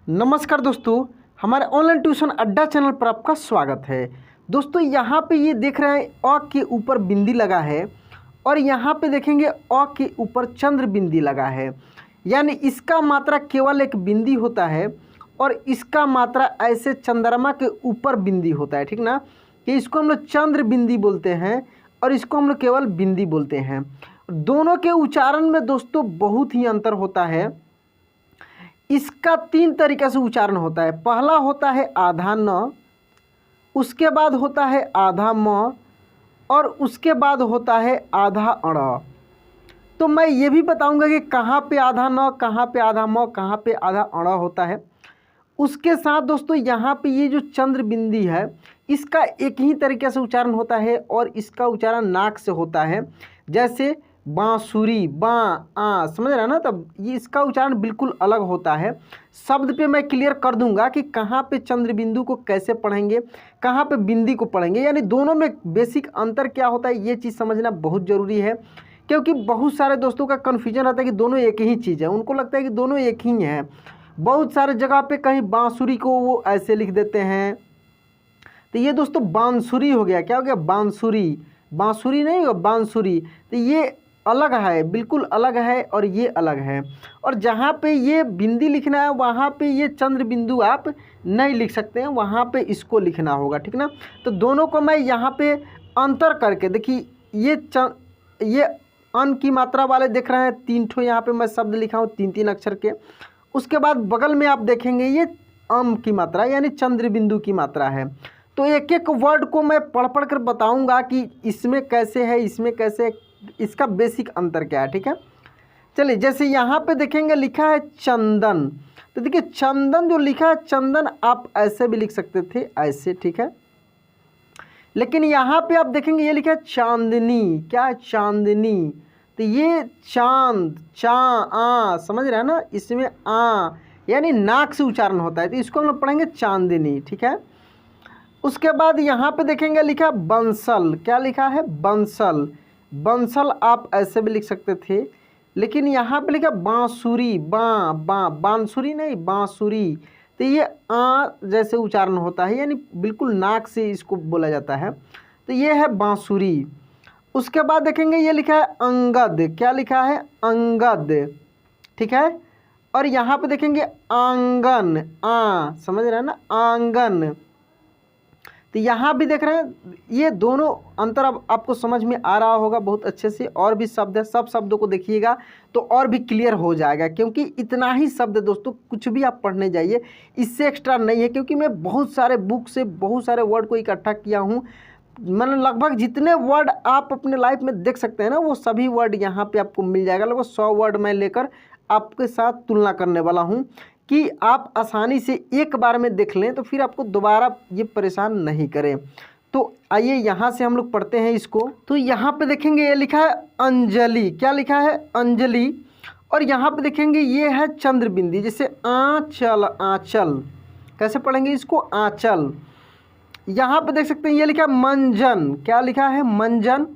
नमस्कार दोस्तों, हमारे ऑनलाइन ट्यूशन अड्डा चैनल पर आपका स्वागत है। दोस्तों यहाँ पे ये देख रहे हैं अ के ऊपर बिंदी लगा है और यहाँ पे देखेंगे अ के ऊपर चंद्र बिंदी लगा है। यानी इसका मात्रा केवल एक बिंदी होता है और इसका मात्रा ऐसे चंद्रमा के ऊपर बिंदी होता है, ठीक ना। कि इसको हम लोग चंद्र बिंदी बोलते हैं और इसको हम लोग केवल बिंदी बोलते हैं। दोनों के उच्चारण में दोस्तों बहुत ही अंतर होता है। इसका 3 तरीके से उच्चारण होता है। पहला होता है आधा न, उसके बाद होता है आधा म और उसके बाद होता है आधा अण। तो मैं ये भी बताऊंगा कि कहाँ पे आधा न, कहाँ पे आधा म, कहाँ पे आधा अण होता है। उसके साथ दोस्तों यहाँ पे ये जो चंद्र बिंदी है इसका एक ही तरीके से उच्चारण होता है और इसका उच्चारण नाक से होता है। जैसे बांसुरी, समझ रहे हैं ना। तब ये इसका उच्चारण बिल्कुल अलग होता है। शब्द पे मैं क्लियर कर दूंगा कि कहाँ पे चंद्र बिंदु को कैसे पढ़ेंगे, कहाँ पे बिंदी को पढ़ेंगे, यानी दोनों में बेसिक अंतर क्या होता है ये चीज़ समझना बहुत ज़रूरी है। क्योंकि बहुत सारे दोस्तों का कन्फ्यूजन रहता है कि दोनों एक ही चीज़ है, उनको लगता है कि दोनों एक ही हैं। बहुत सारे जगह पे कहीं बांसुरी को वो ऐसे लिख देते हैं। तो ये दोस्तों बांसुरी हो गया। क्या हो गया? बांसुरी। बांसुरी नहीं होगा, बांसुरी। तो ये अलग है, बिल्कुल अलग है और ये अलग है। और जहाँ पे ये बिंदी लिखना है वहाँ पे ये चंद्र बिंदु आप नहीं लिख सकते हैं, वहाँ पे इसको लिखना होगा, ठीक ना। तो दोनों को मैं यहाँ पे अंतर करके देखिए, ये अन की मात्रा वाले देख रहे हैं 3 ठो यहाँ पे मैं शब्द लिखा हूँ 3-3 अक्षर के। उसके बाद बगल में आप देखेंगे ये अम की मात्रा यानी चंद्र बिंदु की मात्रा है। तो एक एक वर्ड को मैं पढ़ पढ़ कर बताऊंगा कि इसमें कैसे है, इसमें कैसे है, इसका बेसिक अंतर क्या है, ठीक है। चलिए, जैसे यहाँ पे देखेंगे लिखा है चंदन। तो देखिए चंदन जो लिखा है, चंदन आप ऐसे भी लिख सकते थे, ऐसे, ठीक है। लेकिन यहाँ पे आप देखेंगे ये लिखा है चांदनी। क्या है? चांदनी। तो ये चांद, समझ रहे हैं ना। इसमें यानी नाक से उच्चारण होता है, तो इसको हम लोग पढ़ेंगे चांदनी, ठीक है। उसके बाद यहाँ पे देखेंगे लिखा है बंसल। क्या लिखा है? बंसल। बंसल आप ऐसे भी लिख सकते थे, लेकिन यहाँ पे लिखा बांसुरी। बांसुरी नहीं, बांसुरी। तो ये जैसे उच्चारण होता है, यानी बिल्कुल नाक से इसको बोला जाता है। तो ये है बांसुरी। उसके बाद देखेंगे ये लिखा है अंगद। क्या लिखा है? अंगद, ठीक है। और यहाँ पे देखेंगे आंगन, समझ रहे हैं ना, आंगन। तो यहाँ भी देख रहे हैं ये दोनों अंतर अब आपको समझ में आ रहा होगा बहुत अच्छे से। और भी शब्द है, सब शब्दों को देखिएगा तो और भी क्लियर हो जाएगा। क्योंकि इतना ही शब्द दोस्तों, कुछ भी आप पढ़ने जाइए, इससे एक्स्ट्रा नहीं है। क्योंकि मैं बहुत सारे बुक से बहुत सारे वर्ड को इकट्ठा किया हूँ। मतलब लगभग जितने वर्ड आप अपने लाइफ में देख सकते हैं ना, वो सभी वर्ड यहाँ पे आपको मिल जाएगा। लगभग 100 वर्ड मैं लेकर आपके साथ तुलना करने वाला हूँ कि आप आसानी से एक बार में देख लें, तो फिर आपको दोबारा ये परेशान नहीं करें। तो आइए यहाँ से हम लोग पढ़ते हैं इसको। तो यहाँ पे देखेंगे ये लिखा है अंजलि। क्या लिखा है? अंजलि। और यहाँ पे देखेंगे ये है चंद्र बिंदी। जैसे आंचल, आंचल कैसे पढ़ेंगे इसको? आंचल। यहाँ पे देख सकते हैं ये लिखा है मंजन। क्या लिखा है? मंजन।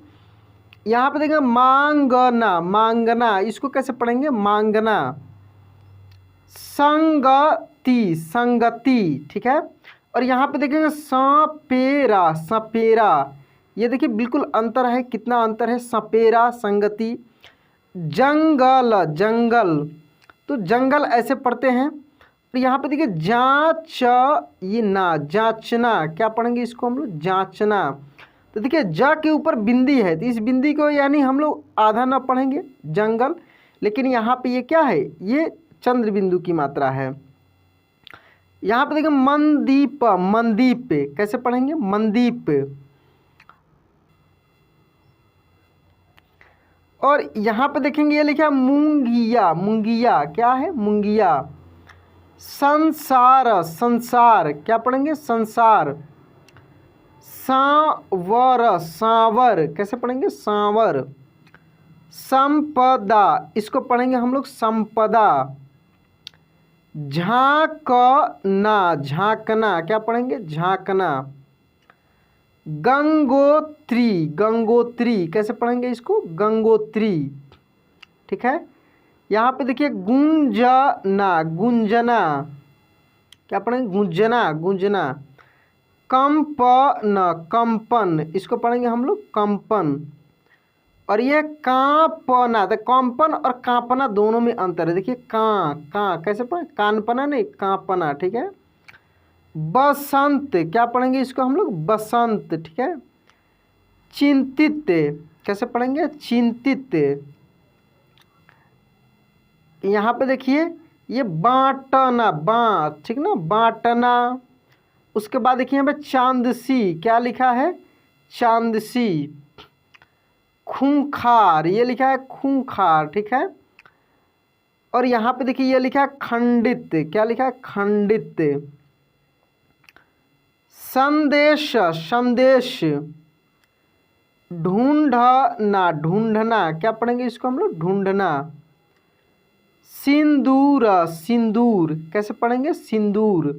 यहाँ पे देखेंगे मांगना, मांगना, इसको कैसे पढ़ेंगे? मांगना। संगति, संगति, ठीक है। और यहाँ पे देखेंगे सपेरा, सपेरा। ये देखिए बिल्कुल अंतर है, कितना अंतर है। सपेरा, संगति। जंगल, जंगल, तो जंगल ऐसे पढ़ते हैं। तो यहाँ पे देखिए जांच, ये ना, जांचना। क्या पढ़ेंगे इसको हम लोग? जांचना। तो देखिए जा के ऊपर बिंदी है, तो इस बिंदी को यानी हम लोग आधा ना पढ़ेंगे, जंगल। लेकिन यहाँ पे ये क्या है? ये चंद्र बिंदु की मात्रा है। यहाँ पे देखिए मनदीप, मनदीप कैसे पढ़ेंगे? मनदीप। और यहाँ पे देखेंगे ये लिखा है मुंगिया, मुंगिया। क्या है? मुंगिया। संसार, संसार, क्या पढ़ेंगे? संसार। सांवर, सांवर, कैसे पढ़ेंगे? सांवर। संपदा, इसको पढ़ेंगे हम लोग संपदा। झांकना, झांकना, क्या पढ़ेंगे? झांकना। गंगोत्री, गंगोत्री, कैसे पढ़ेंगे इसको? गंगोत्री, ठीक है। यहाँ पे देखिए गुंजना, गुंजना। क्या पढ़ेंगे? गूंजना, गूंजना। कंपन, कंपन, इसको पढ़ेंगे हम लोग कंपन। और ये कांपना, तो कंपन और कांपना दोनों में अंतर है। देखिए कां कैसे पढ़ें? कानपना नहीं, कांपना, ठीक है। बसंत, क्या पढ़ेंगे इसको हम लोग? बसंत, ठीक है। चिंतित, कैसे पढ़ेंगे? चिंतित। यहाँ पे देखिए ये बांटना, ठीक ना, बांटना। उसके बाद देखिए यहाँ पे चांदसी, क्या लिखा है? चांदसी। खूंखार, ये लिखा है खूंखार, ठीक है। और यहाँ पे देखिए ये लिखा है खंडित, क्या लिखा है? खंडित। संदेश, संदेश। ढूंढना, ढूंढना, क्या पढ़ेंगे इसको हम लोग? ढूंढना। सिंदूर, सिंदूर, कैसे पढ़ेंगे? सिंदूर।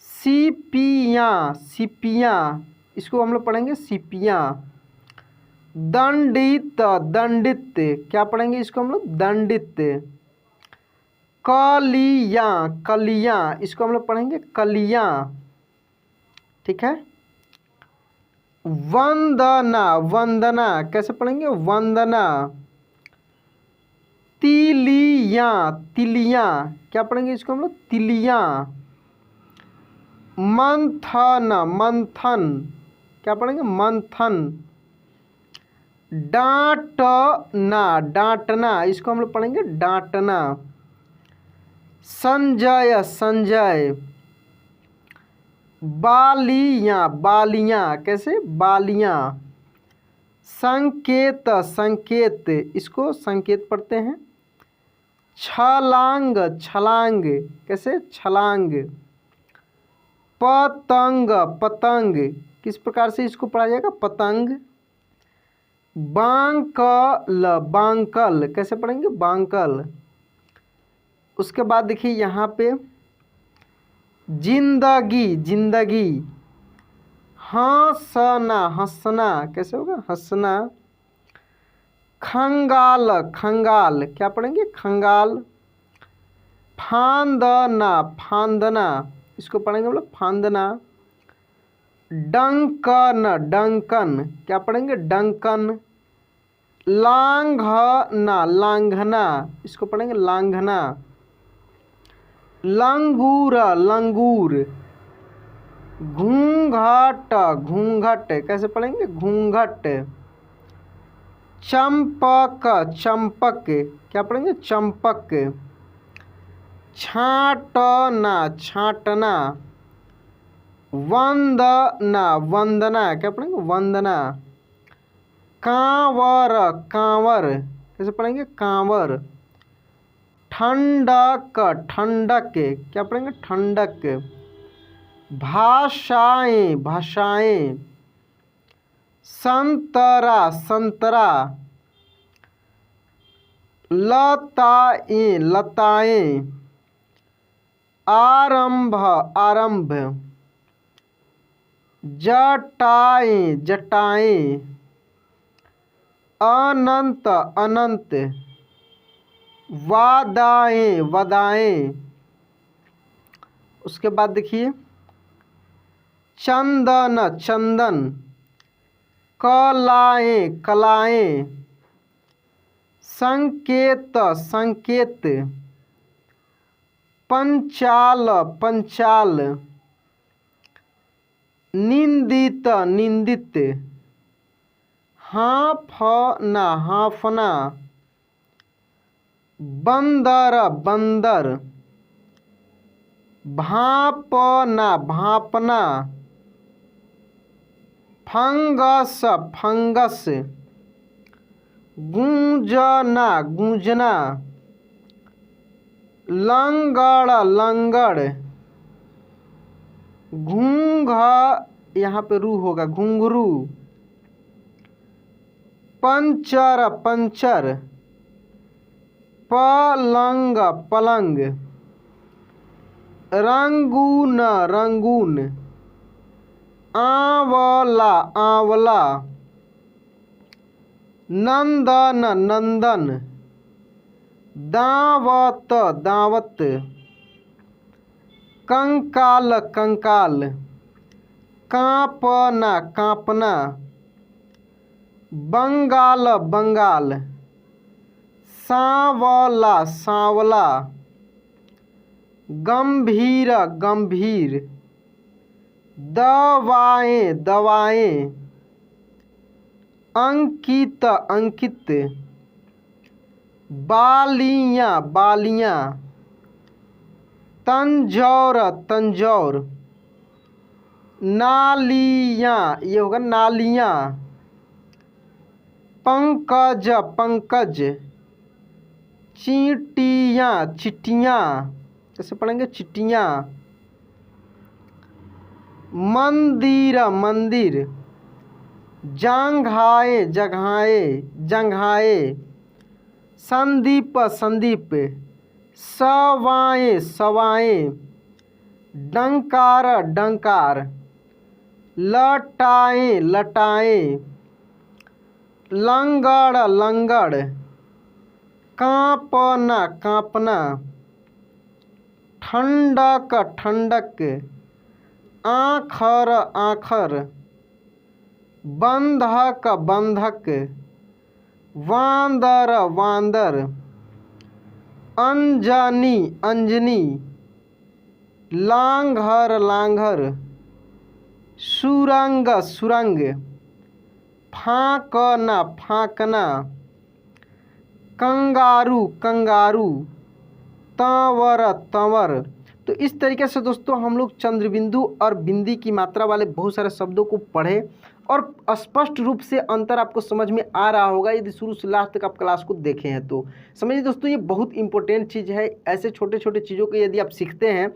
सीपियाँ, सीपियाँ, इसको हम लोग पढ़ेंगे सीपियाँ। दंडित, दंडित, क्या पढ़ेंगे इसको हम लोग? दंडित। कलियाँ, कलियाँ, इसको हम लोग पढ़ेंगे कलियाँ, ठीक है। वंदना, वंदना, कैसे पढ़ेंगे? वंदना। तिलियाँ, तिलियाँ, क्या पढ़ेंगे इसको हम लोग? तिलियाँ। मंथन, मंथन, क्या पढ़ेंगे? मंथन। डांटना, डांटना, इसको हम लोग पढ़ेंगे डांटना। संजय, संजय। बालियाँ, बालियाँ, कैसे? बालियाँ। संकेत, संकेत, इसको संकेत पढ़ते हैं। छलांग, छलांग, कैसे? छलांग। पतंग, पतंग, किस प्रकार से इसको पढ़ा जाएगा? पतंग। बांकल, बांकल, कैसे पढ़ेंगे? बांकल। उसके बाद देखिए यहाँ पे जिंदगी, जिंदगी। हंसना, हंसना, कैसे होगा? हंसना। खंगाल, खंगाल, क्या पढ़ेंगे? खंगाल। फांदना, फांदना, इसको पढ़ेंगे हम लोग फांदना। डंकन, डंकन, क्या पढ़ेंगे? डंकन। लांघना, लांघना, इसको पढ़ेंगे लांघना। लंगूर, लंगूर। घूंघट, घूंघट, कैसे पढ़ेंगे? घूंघट। चंपक, चंपक, क्या पढ़ेंगे? चंपक। छांटना, छांटना। वंदना, वंदना, क्या पढ़ेंगे? वंदना। कांवर, कांवर, कैसे पढ़ेंगे? कांवर। ठंडक, ठंडक, क्या पढ़ेंगे? ठंडक। भाषाएं, भाषाएं। संतरा, संतरा। लताएं, लताएं। आरंभ, आरंभ। जटाएं, जटाएं। अनंत, अनंत। वादाएं, वादाएं। उसके बाद देखिए चंदन, चंदन। कलाएं, कलाएं। संकेत, संकेत। पंचाल, पंचाल। निंदित, निंदित। हाँफना, हाँफना। बंदर, बंदर। भांपना, भांपना। Fungus, fungus. गूंजना, गूंजना। लंगड़, लंगड़। घूंघ, यहाँ पे रू होगा, घुंघरू। Puncture, puncture. पलंग, पलंग। Rangoon, Rangoon. आंवला, आंवला। नंदन, नंदन। दावत, दावत। कंकाल कंकाल, कांपना कांपना, बंगाल बंगाल, सांवला सांवला, गंभीर गंभीर, दवाएं दवाएं, अंकित अंकित, बालियां बालियां, तंजौर तंजौर, नालियां, ये होगा नालियां, पंकज पंकज, चींटियां चिट्टियां, कैसे पढ़ेंगे चिट्टियां, मंदिर मंदिर, जांघाए जगहाए जंघाए, संदीप संदीप, सवाएं सवाएं, डंकार डंकार, लटाएं लटाएं, लंगड़ लंगड़, कांपना कांपना, ठंडक ठंडक, आखर आखर, बंधक बंधक, वांदर वांदर, अंजनी अंजनी, लांघर लांघर, सुरंग सुरंग, फांकना फांकना, कंगारू कंगारू, तंवर तंवर। तो इस तरीके से दोस्तों हम लोग चंद्रबिंदु और बिंदी की मात्रा वाले बहुत सारे शब्दों को पढ़े और स्पष्ट रूप से अंतर आपको समझ में आ रहा होगा यदि शुरू से लास्ट तक आप क्लास को देखे हैं तो। समझिए दोस्तों ये बहुत इंपॉर्टेंट चीज़ है। ऐसे छोटे छोटे चीज़ों को यदि आप सीखते हैं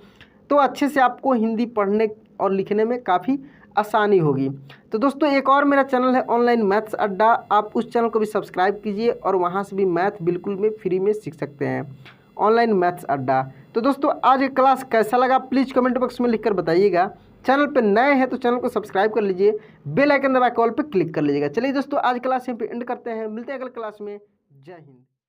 तो अच्छे से आपको हिंदी पढ़ने और लिखने में काफ़ी आसानी होगी। तो दोस्तों एक और मेरा चैनल है ऑनलाइन मैथ्स अड्डा, आप उस चैनल को भी सब्सक्राइब कीजिए और वहाँ से भी मैथ बिल्कुल में फ्री में सीख सकते हैं, ऑनलाइन मैथ्स अड्डा। तो दोस्तों आज ये क्लास कैसा लगा प्लीज़ कमेंट बॉक्स में लिखकर बताइएगा। चैनल पे नए हैं तो चैनल को सब्सक्राइब कर लीजिए, बेल आइकन दबा के ऑल पे क्लिक कर लीजिएगा। चलिए दोस्तों आज क्लास यहीं पे एंड करते हैं, मिलते हैं अगले क्लास में। जय हिंद।